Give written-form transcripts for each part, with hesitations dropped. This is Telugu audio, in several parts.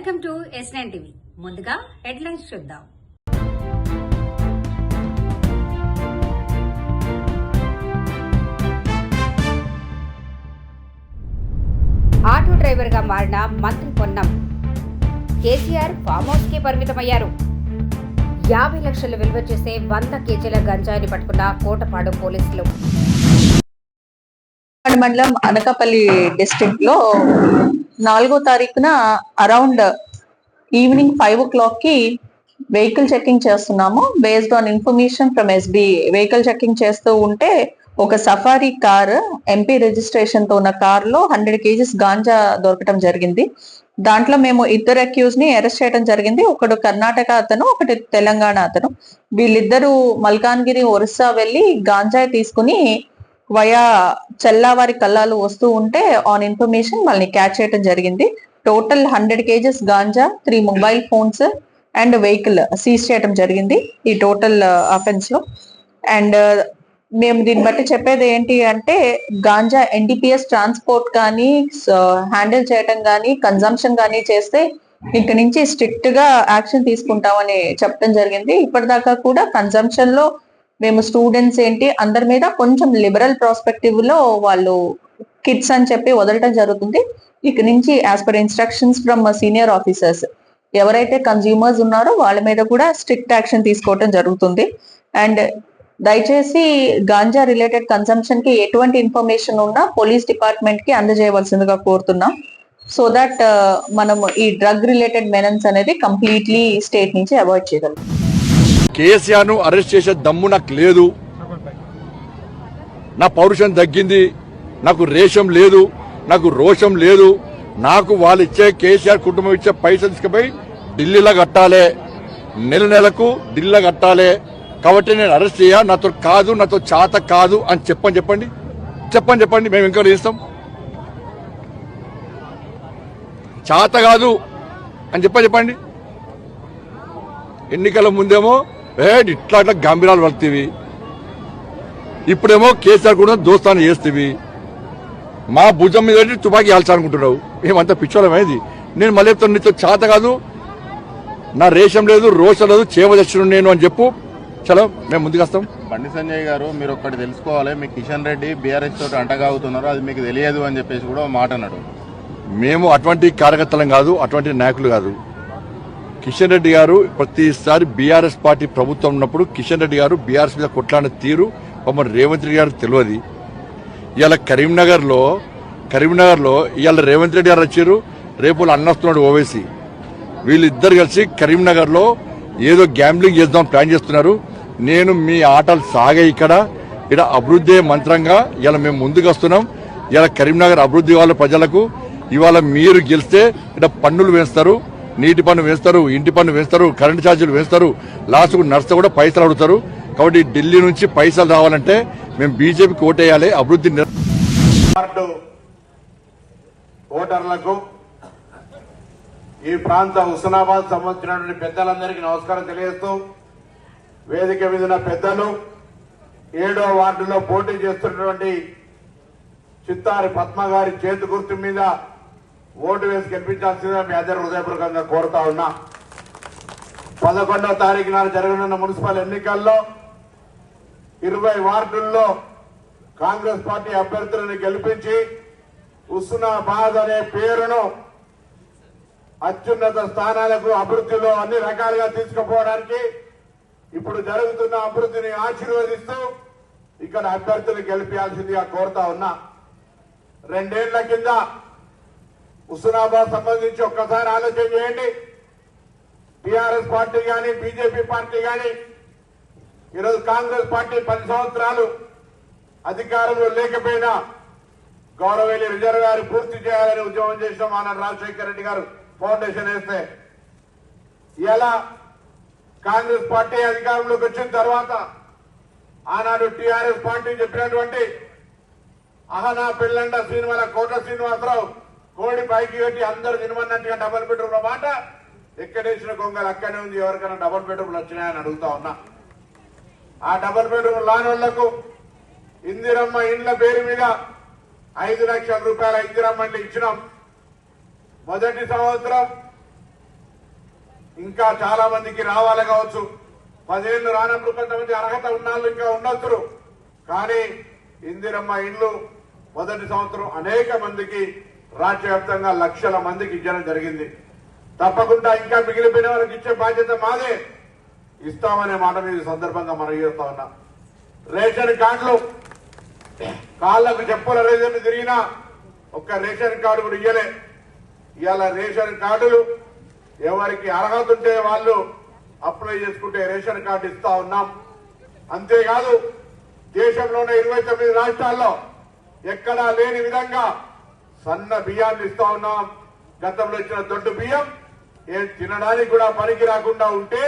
Welcome to S9 TV. ముందుగా హెడ్లైన్స్ చూద్దాం. ఆటో డ్రైవర్ గా మారిన మంత్రి పొన్నం కేసీఆర్ ఫామ్ హౌస్ కి పరిమితమయ్యారు. 50 లక్షలు విలువ చేసే 100 కేజీల గంజాయిని పట్టుకున్న కోటపాడు పోలీసులు. మండలం అనకాపల్లి డిస్ట్రిక్ట్ లో 4వ తారీఖున అరౌండ్ ఈవినింగ్ 5 o'clock కి వెహికల్ చెకింగ్ చేస్తున్నాము. Based on information from SB vehicle checking చేస్తూ ఉంటే ఒక సఫారీ కార్ MP రిజిస్ట్రేషన్ తో ఉన్న కార్ లో 100 kgs గాంజా దొరకటం జరిగింది. దాంట్లో మేము 2 అక్యూజ్ ని అరెస్ట్ చేయడం జరిగింది. ఒకడు కర్ణాటక అతను, ఒకటి తెలంగాణ అతను. వీళ్ళిద్దరూ మల్కాన్గిరి ఒరిస్సా వెళ్లి గాంజాయి తీసుకుని వయా చెల్లావారి కల్లాలు వస్తూ ఉంటే ఆన్ ఇన్ఫర్మేషన్ వాళ్ళని క్యాచ్ చేయడం జరిగింది. Total 100 kgs ganja, 3 mobile phones and vehicle seize చేయడం జరిగింది ఈ టోటల్ అఫెన్స్ లో. అండ్ మేము దీన్ని బట్టి చెప్పేది ఏంటి అంటే, గాంజా NDPS ట్రాన్స్పోర్ట్ కానీ హ్యాండిల్ చేయటం కానీ కన్జంప్షన్ కానీ చేస్తే ఇక్కడి నుంచి స్ట్రిక్ట్ గా యాక్షన్ తీసుకుంటామని చెప్పడం జరిగింది. ఇప్పటిదాకా కూడా కన్జంప్షన్ లో మేము స్టూడెంట్స్ ఏంటి అందరి మీద కొంచెం లిబరల్ ప్రాస్పెక్టివ్ లో వాళ్ళు కిడ్స్ అని చెప్పి వదలటం జరుగుతుంది. ఇక నుంచి as per instructions from senior officers ఎవరైతే కన్స్యూమర్స్ ఉన్నారో వాళ్ళ మీద కూడా స్ట్రిక్ట్ యాక్షన్ తీసుకోవటం జరుగుతుంది. అండ్ దయచేసి గాంజా రిలేటెడ్ కన్సంప్షన్ కి ఎటువంటి ఇన్ఫర్మేషన్ ఉన్నా పోలీస్ డిపార్ట్మెంట్ కి అందజేయవలసిందిగా కోరుతున్నాం. సో దట్ మనం ఈ డ్రగ్ రిలేటెడ్ మెనన్స్ అనేది కంప్లీట్లీ స్టేట్ నుంచి అవాయిడ్ చేయగలం. కేసీఆర్ ను అరెస్ట్ చేసే దమ్ము నాకు లేదు. నా పౌరుషం తగ్గింది, నాకు రేషం లేదు, నాకు రోషం లేదు. నాకు వాళ్ళు ఇచ్చే కేసీఆర్ కుటుంబం ఇచ్చే పైసలు తీసుకుపోయి ఢిల్లీలో కట్టాలి, నెలకు ఢిల్లీలో కట్టాలి. కాబట్టి నేను అరెస్ట్ చేయ, నాతో కాదు, నాతో చేత కాదు అని చెప్పండి. మేము ఇంకా చేస్తాం. చేత కాదు అని చెప్పండి. ఎన్నికల ముందేమో ఇట్లా గంభీరాలు పడుతుంది, ఇప్పుడేమో కేసీఆర్ కూడా దోస్తాను చేస్తేవి. మా భుజం మీద తుపాకీ ఆల్చాలనుకుంటున్నావు. మేమంతా పిచ్చోళమైంది. నేను మళ్ళీ చెప్తాను, నీతో చేత కాదు, నా రేషం లేదు, రోషం లేదు, చేవదర్శను నేను అని చెప్పు. చలో మేము ముందుకు వస్తాం. బండి సంజయ్ గారు, మీరు ఒక్కటి తెలుసుకోవాలి, మీ కిషన్ రెడ్డి బీఆర్ఎస్ తోటి అంటగాగుతున్నారు, అది మీకు తెలియదు అని చెప్పేసి కూడా మాట అన్నాడు. మేము అటువంటి కార్యకర్తలం కాదు, అటువంటి నాయకులు కాదు. కిషన్ రెడ్డి గారు ప్రతిసారి బీఆర్ఎస్ పార్టీ ప్రభుత్వం ఉన్నప్పుడు కిషన్ రెడ్డి గారు బీఆర్ఎస్ మీద కొట్లాడిన తీరు మమ్మల్ని రేవంత్ రెడ్డి గారు తెలియదు. ఇవాళ కరీంనగర్ లో ఇవాళ రేవంత్ రెడ్డి గారు వచ్చారు, రేపు అన్నొస్తున్నాడు ఓవైసీ. వీళ్ళిద్దరు కలిసి కరీంనగర్ లో ఏదో గ్యాంబ్లింగ్ చేద్దాం ప్లాన్ చేస్తున్నారు. నేను మీ ఆటలు సాగే ఇక్కడ అభివృద్ధి మంత్రంగా ఇవాళ మేము ముందుకు వస్తున్నాం. ఇవాళ కరీంనగర్ అభివృద్ధి వాళ్ళ ప్రజలకు ఇవాళ మీరు గెలిస్తే పన్నులు వేస్తారు, నీటి పన్ను వేస్తారు, ఇంటి పన్ను వేస్తారు, కరెంటు ఛార్జీలు వేస్తారు, లాస్ట్కు నర్సు కూడా పైసలు అడుగుతారు. కాబట్టి ఢిల్లీ నుంచి పైసలు రావాలంటే మేము బీజేపీకి ఓటేయాలి. అభివృద్ధి ఓటర్లకు, ఈ ప్రాంత హుస్నాబాద్ సంబంధించినటువంటి పెద్దలందరికీ నమస్కారం తెలియజేస్తూ, వేదిక మీద ఉన్న పెద్దలు, 7వ వార్డులో పోటీ చేస్తున్నటువంటి చిత్తారి పద్మ గారి చేతి గుర్తు మీద ఓటు వేసి గెలిపించాల్సిందిగా మీ అందరూ హృదయపూర్వకంగా కోరుతా ఉన్నా. 11వ తారీఖు నాడు జరగనున్న మున్సిపల్ ఎన్నికల్లో 20 వార్డుల్లో కాంగ్రెస్ పార్టీ అభ్యర్థులను గెలిపించి హుస్నాబాద్ అనే పేరును అత్యున్నత స్థానాలకు అభివృద్ధిలో అన్ని రకాలుగా తీసుకుపోవడానికి ఇప్పుడు జరుగుతున్న అభివృద్ధిని ఆశీర్వదిస్తూ ఇక్కడ అభ్యర్థులు గెలిపించాల్సిందిగా కోరుతా ఉన్నా. 2 ఏళ్ల కింద హుస్నాబాద్ సంబంధించి ఒక్కసారి ఆలోచన చేయండి. టీఆర్ఎస్ పార్టీ కానీ బీజేపీ పార్టీ కానీ, ఈరోజు కాంగ్రెస్ పార్టీ 10 సంవత్సరాలు అధికారంలో లేకపోయినా గౌరవేలి రిజర్వాయర్ పూర్తి చేయాలని ఉద్యమం చేసిన ఆనాడు రాజశేఖర రెడ్డి గారు ఫౌండేషన్ వేస్తే, ఇలా కాంగ్రెస్ పార్టీ అధికారంలోకి వచ్చిన తర్వాత ఆనాడు టీఆర్ఎస్ పార్టీ చెప్పినటువంటి అహనా పెళ్ళంట సినిమాల కోట శ్రీనివాసరావు కోడి పైకి పెట్టి అందరూ తినమన్నట్టుగా డబుల్ బెడ్రూమ్ల మాట ఎక్కడేసిన గొంగలు అక్కడే ఉంది. ఎవరికైనా డబుల్ బెడ్రూమ్లు వచ్చినాయని అడుగుతా ఉన్నా. ఆ డబుల్ బెడ్రూమ్ లానోళ్లకు ఇందిరమ్మ ఇండ్ల పేరు మీద 5 లక్షల రూపాయల ఇందిరమ్మ ఇండ్లు ఇచ్చినాం. మొదటి సంవత్సరం ఇంకా చాలా మందికి రావాలి కావచ్చు. 10 ఏళ్లు రానప్పుడు కొంతమంది అర్హత ఉన్నాళ్ళు ఇంకా ఉండొచ్చు. కానీ ఇందిరమ్మ ఇండ్లు మొదటి సంవత్సరం అనేక మందికి రాష్ట్ర వ్యాప్తంగా లక్షల మందికి ఇవ్వడం జరిగింది. తప్పకుండా ఇంకా మిగిలిపోయిన వాళ్ళకి ఇచ్చే బాధ్యత మాదే. ఇస్తామనే మాట మీద ఈ సందర్భంగా మనం చేస్తా ఉన్నాం. రేషన్ కార్డులు కాళ్లకు చెప్పుల రేషన్ తిరిగినా ఒక్క రేషన్ కార్డు కూడా ఇయ్యలే. ఇవాళ రేషన్ కార్డులు ఎవరికి అర్హత ఉంటే వాళ్ళు అప్లై చేసుకుంటే రేషన్ కార్డు ఇస్తా ఉన్నాం. అంతేకాదు దేశంలోనే 29 రాష్ట్రాల్లో ఎక్కడా లేని విధంగా సన్న బియ్యాన్ని ఇస్తా ఉన్నాం. గతంలో ఇచ్చిన దొడ్డు బియ్యం ఏం తినడానికి కూడా పనికి రాకుండా ఉంటే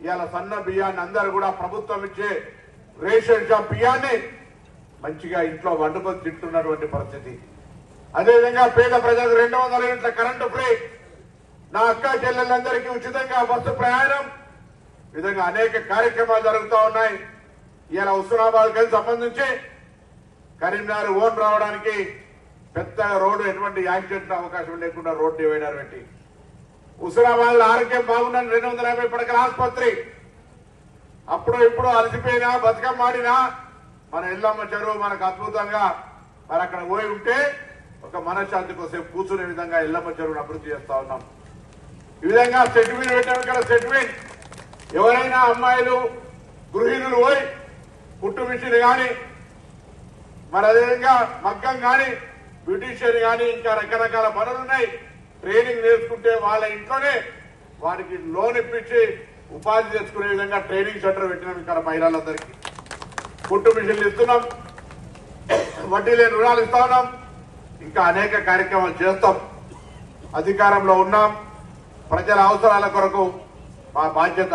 ఇవాళ సన్న బియ్యాన్ని అందరూ కూడా ప్రభుత్వం ఇచ్చే రేషన్ షాప్ బియ్యాన్ని మంచిగా ఇంట్లో వండుకొని తింటున్నటువంటి పరిస్థితి. అదేవిధంగా పేద ప్రజలకు 200 యూనిట్ల కరెంటు ఫ్రీ, నా అక్క చెల్లెళ్ళందరికీ ఉచితంగా బస్సు ప్రయాణం, ఈ విధంగా అనేక కార్యక్రమాలు జరుగుతూ ఉన్నాయి. ఇలా హుస్నాబాద్ కి సంబంధించి కరీంనగర్ ఓన్ రావడానికి పెద్ద రోడ్డు ఎటువంటి యాక్సిడెంట్ అవకాశం లేకుండా రోడ్డు డివైడర్ పెట్టి హుస్నాబాద్ లో ఆరోగ్యం బాగుందని 250 పడకల ఆసుపత్రి. అప్పుడు ఇప్పుడు అలసిపోయినా బతుకమ్మ ఆడినా మన ఎల్లమ్మ చెరువు మనకు అద్భుతంగా మరి అక్కడ పోయి ఉంటే ఒక మనశ్శాంతి కోసం కూర్చునే విధంగా ఎల్లమ్మ చెరువును అభివృద్ధి చేస్తా ఉన్నాం. ఈ విధంగా సెటిల్మెంట్ పెట్టాము. ఇక్కడ సెటిల్మెంట్ ఎవరైనా అమ్మాయిలు గృహిణులు పోయి కుట్టు మిషన్ కానీ మరి అదేవిధంగా మగ్గం కానీ బ్యూటీషియన్ కానీ ఇంకా రకరకాల పనులు ఉన్నాయి. ట్రైనింగ్ నేర్చుకుంటే వాళ్ళ ఇంట్లోనే వారికి లోన్ ఇప్పించి ఉపాధి తెచ్చుకునే విధంగా ట్రైనింగ్ సెంటర్ పెట్టినాం. ఇక్కడ మహిళలందరికీ కుట్టు మిషన్లు ఇస్తున్నాం, వడ్డీ లేని రుణాలు ఇస్తా ఉన్నాం, ఇంకా అనేక కార్యక్రమాలు చేస్తాం. అధికారంలో ఉన్నాం, ప్రజల అవసరాల కొరకు మా బాధ్యత.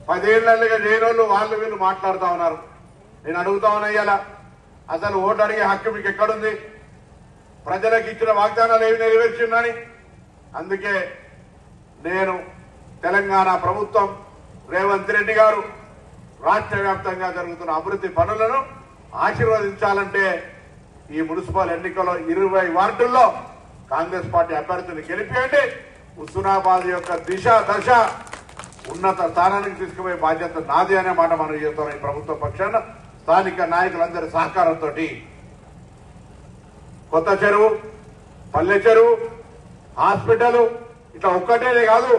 10 ఏళ్లుగా చేయనోళ్ళు వాళ్ళు వీళ్ళు మాట్లాడుతూ ఉన్నారు. నేను అడుగుతా ఉన్నా ఇయ్యాల అసలు ఓటు అడిగే హక్కు మీకు ఎక్కడుంది? ప్రజలకు ఇచ్చిన వాగ్దానాలు ఏమి నెరవేర్చిందని. అందుకే నేను తెలంగాణ ప్రభుత్వం రేవంత్ రెడ్డి గారు రాష్ట్ర వ్యాప్తంగా జరుగుతున్న అభివృద్ధి పనులను ఆశీర్వదించాలంటే ఈ మున్సిపల్ ఎన్నికల్లో 20 వార్డుల్లో కాంగ్రెస్ పార్టీ అభ్యర్థిని గెలిపియండి. హుస్నాబాద్ యొక్క దిశ దశ ఉన్నత స్థానానికి తీసుకుపోయే బాధ్యత నాది అనే మాట మనం చేస్తున్నాం. ఈ ప్రభుత్వ పక్షాన స్థానిక నాయకులందరి సహకారంతో కొత్త చెరువు, పల్లె చెరువు, హాస్పిటల్ ఇట్లా ఒక్కటేనే కాదు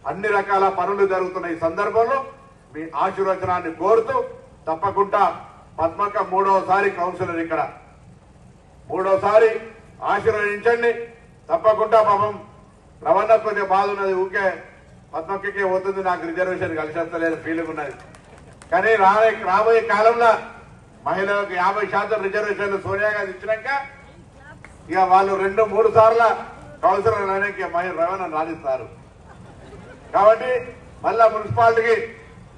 అన్ని రకాల పనులు జరుగుతున్న ఈ సందర్భంలో మీ ఆశీర్వచనాన్ని కోరుతూ తప్పకుండా పద్మక్క 3వసారి కౌన్సిలర్, ఇక్కడ 3వసారి ఆశీర్వదించండి. తప్పకుండా పాపం రవణ కొద్దిగా బాధ ఉన్నది, ఊకే పద్మక్కకే పోతుంది, నాకు రిజర్వేషన్ కలిసేస్తలేదు ఫీలింగ్ ఉన్నది. కానీ రాబోయే కాలంలో మహిళలకు 50% రిజర్వేషన్లు సోనియా గాంధీ ఇచ్చినాక ఇక వాళ్ళు 2-3 సార్ల కౌన్సిలర్ అనేక రవణ రాణిస్తారు. కాబట్టి మళ్ళా మున్సిపాలిటీకి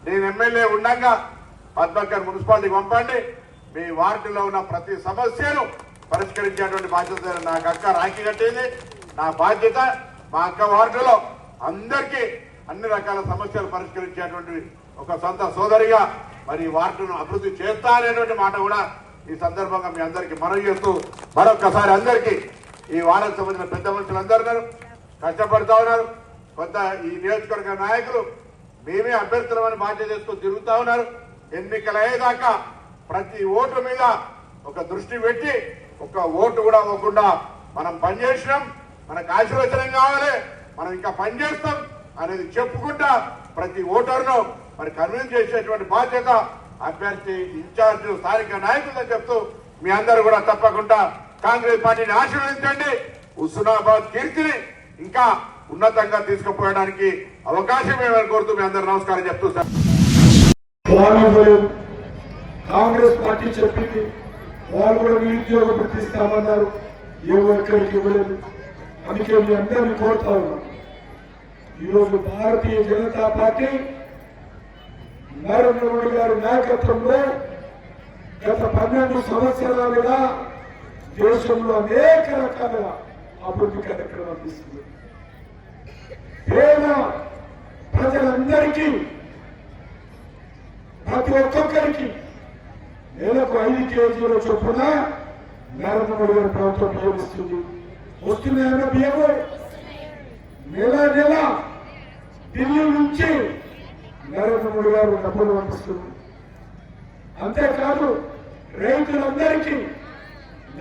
నేను ఎమ్మెల్యే ఉండగా పద్మక్కర్ మున్సిపాలిటీకి పంపండి. మీ వార్డులో ఉన్న ప్రతి సమస్యను పరిష్కరించేటువంటి బాధ్యత నాకు అక్క రాఖీ కట్టింది. నా బాధ్యత మా అక్క వార్డులో అందరికీ అన్ని రకాల సమస్యలు పరిష్కరించేటువంటి ఒక సొంత సోదరిగా మరి వార్డును అభివృద్ధి చేస్తా అనేటువంటి మాట కూడా ఈ సందర్భంగా మీ అందరికీ మనవి చేస్తూ మరొకసారి అందరికీ ఈ వార్డుకు సంబంధించిన పెద్ద మనుషులందరూ కష్టపడుతూ ఉన్నారు. కొంత ఈ నియోజకవర్గ నాయకులు మేమే అభ్యర్థులమని బాధ్యత చేసుకుని తిరుగుతా ఉన్నారు. ఎన్నికలు అయ్యేదాకా ప్రతి ఓటు మీద ఒక దృష్టి పెట్టి ఒక ఓటు కూడా అవ్వకుండా మనం పనిచేసినాం, మనకు ఆశీర్వచనం కావాలి, మనం ఇంకా పనిచేస్తాం అనేది చెప్పుకుంటా ప్రతి ఓటర్ను మరి కన్విన్స్ చేసేటువంటి బాధ్యత అభ్యర్థి, ఇన్ఛార్జ్, స్థానిక నాయకులు చెప్తూ మీ అందరూ కూడా తప్పకుండా కాంగ్రెస్ పార్టీని ఆశీర్వదించండి. హుస్నాబాద్ కీర్తిని ఇంకా ఉన్నతంగా తీసుకుపోయడానికి అవకాశం ఏమని కోరుతూ మీ అందరూ నమస్కారం చెప్తూ సార్. కాంగ్రెస్ పార్టీ చెప్పింది, వాళ్ళు కూడా నిరుద్యోగ ప్రతిస్తామన్నారు, ఎక్కడికి ఇవ్వలేదు. అందుకే మీ అందరినీ కోరుతా ఉన్నాం. ఈరోజు భారతీయ జనతా పార్టీ నరేంద్ర మోడీ గారి నాయకత్వంలో గత 12 సంవత్సరాలుగా దేశంలో అనేక రకాల అభివృద్ధి కార్యక్రమాలు తీసుకుంది. పేద ప్రజలందరికీ ప్రతి ఒక్కొక్కరికి నెలకు 5 కేజీల చొప్పున నరేంద్ర మోడీ గారి ప్రభుత్వం బియ్యం ఇస్తుంది. వస్తున్నాయన్న బియ్యము నెల ఢిల్లీ నుంచి నరేంద్ర మోడీ గారు డబ్బులు పంపిస్తున్నారు. అంతేకాదు రైతులందరికీ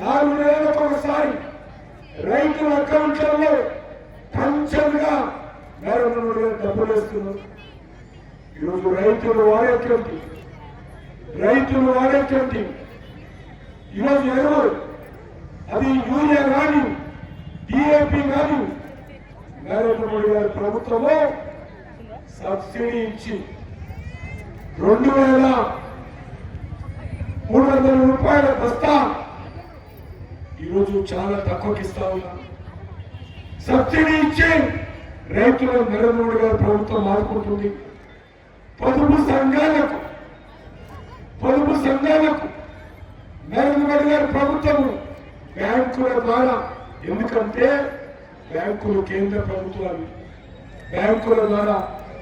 4 నెలలకు ఒకసారి రైతుల అకౌంట్లలో పంచంగా నరేంద్ర మోడీ గారు డబ్బులు వేస్తున్నారు. ఈరోజు రైతులు వాడేటువంటి ఈరోజు ఎరువులు, అది యూరియా కానీ డిఏపి కానీ నరేంద్ర మోడీ గారి ప్రభుత్వము సబ్సిడీ ఇచ్చి 2,300 రూపాయల బస్తా ఈరోజు చాలా తక్కువకి ఇస్తా ఉన్నారు. సబ్సిడీ ఇచ్చి రైతులు నరేంద్ర మోడీ గారి ప్రభుత్వం ఆదుకుంటుంది. పొదుపు సంఘాలకు నరేంద్ర మోడీ గారి ప్రభుత్వము బ్యాంకుల ద్వారా, ఎందుకంటే బ్యాంకులు కేంద్ర ప్రభుత్వాలు, బ్యాంకుల ద్వారా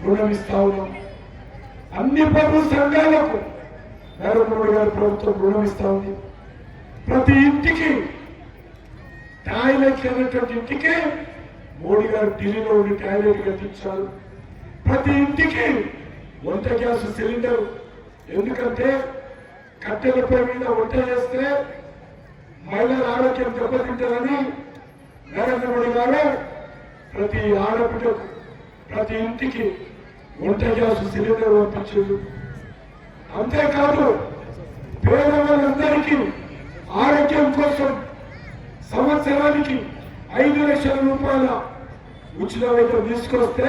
రుణం ఇస్తా ఉన్నాం. అన్ని పొదుపు సంఘాలకు నరేంద్ర మోడీ గారి ప్రభుత్వం రుణం ఇస్తా ఉంది. ప్రతి ఇంటికి టాయిలెట్ లేనటువంటి ఇంటికి మోడీ గారు ఢిల్లీలో ఉండి టాయిలెట్ కట్టించారు. ప్రతి ఇంటికి వంట గ్యాస్ సిలిండర్, ఎందుకంటే కట్టెలపై మీద వంట చేస్తే మహిళల ఆరోగ్యం దెబ్బతింటారని నరేంద్ర మోడీ గారు ప్రతి ఆడపిల్లకు ప్రతి ఇంటికి వంట గ్యాస్ సిలిండర్ పంపించారు. అంతేకాదు పేదవాళ్ళందరికీ ఆరోగ్యం కోసం సంవత్సరానికి 5 లక్షల రూపాయల ఉచిత వైద్యం తీసుకొస్తే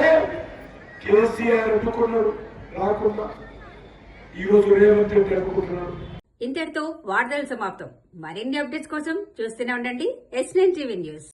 కేసీఆర్ అడ్డుకున్నాడు, రాకుండా ఈరోజు రేవంత్ రెడ్డి అడ్డుకుంటున్నాడు. ఇంతటితో వార్తలు సమాప్తం. మరిన్ని అప్డేట్స్ కోసం చూస్తూనే ఉండండి S9 టీవీ న్యూస్.